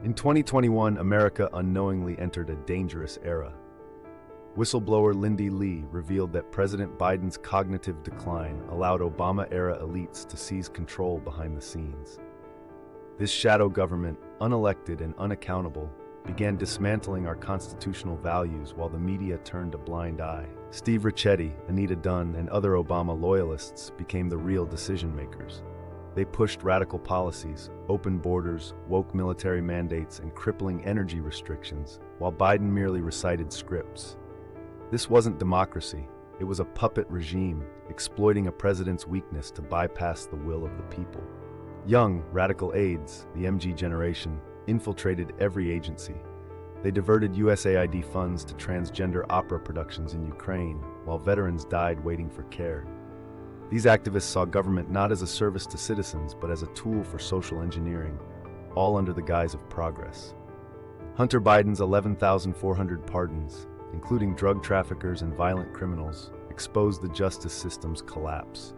In 2021, America unknowingly entered a dangerous era. Whistleblower Lindy Lee revealed that President Biden's cognitive decline allowed Obama-era elites to seize control behind the scenes. This shadow government, unelected and unaccountable, began dismantling our constitutional values while the media turned a blind eye. Steve Ricchetti, Anita Dunn, and other Obama loyalists became the real decision-makers. They pushed radical policies, open borders, woke military mandates, and crippling energy restrictions, while Biden merely recited scripts. This wasn't democracy. It was a puppet regime, exploiting a president's weakness to bypass the will of the people. Young, radical aides, the MG-Generation, infiltrated every agency. They diverted USAID funds to transgender opera productions in Ukraine, while veterans died waiting for care. These activists saw government not as a service to citizens, but as a tool for social engineering, all under the guise of progress. Hunter Biden's 11,400 pardons, including drug traffickers and violent criminals, exposed the justice system's collapse.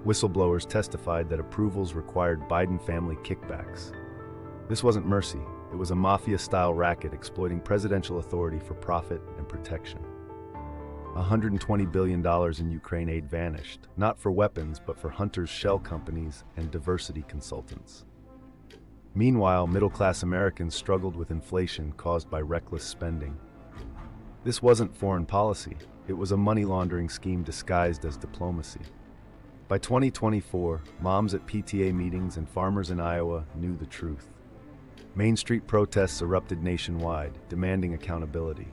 Whistleblowers testified that approvals required Biden family kickbacks. This wasn't mercy, it was a mafia-style racket exploiting presidential authority for profit and protection. $120 billion in Ukraine aid vanished, not for weapons, but for Hunter's shell companies and diversity consultants. Meanwhile, middle-class Americans struggled with inflation caused by reckless spending. This wasn't foreign policy, it was a money laundering scheme disguised as diplomacy. By 2024, moms at PTA meetings and farmers in Iowa knew the truth. Main Street protests erupted nationwide, demanding accountability.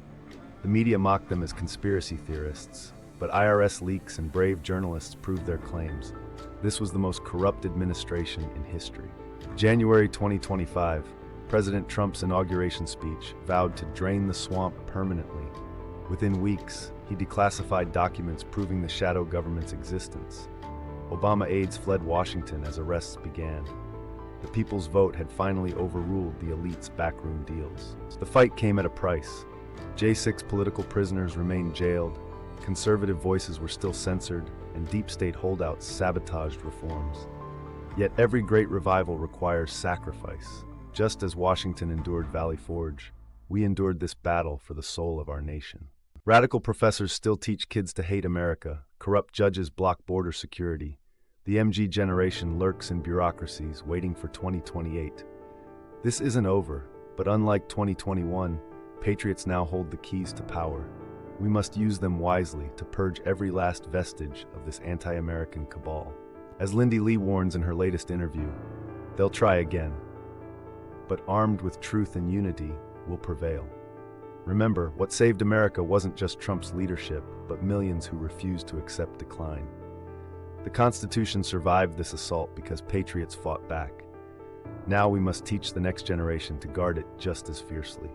The media mocked them as conspiracy theorists, but IRS leaks and brave journalists proved their claims. This was the most corrupt administration in history. January 2025, President Trump's inauguration speech vowed to drain the swamp permanently. Within weeks, he declassified documents proving the shadow government's existence. Obama aides fled Washington as arrests began. The people's vote had finally overruled the elite's backroom deals. The fight came at a price. J6 political prisoners remained jailed, conservative voices were still censored, and deep state holdouts sabotaged reforms. Yet every great revival requires sacrifice. Just as Washington endured Valley Forge, we endured this battle for the soul of our nation. Radical professors still teach kids to hate America, corrupt judges block border security. The MG generation lurks in bureaucracies, waiting for 2028. This isn't over, but unlike 2021, patriots now hold the keys to power. We must use them wisely to purge every last vestige of this anti-American cabal. As Lindy Lee warns in her latest interview, they'll try again, but armed with truth and unity, will prevail. Remember, what saved America wasn't just Trump's leadership, but millions who refused to accept decline. The Constitution survived this assault because patriots fought back. Now we must teach the next generation to guard it just as fiercely.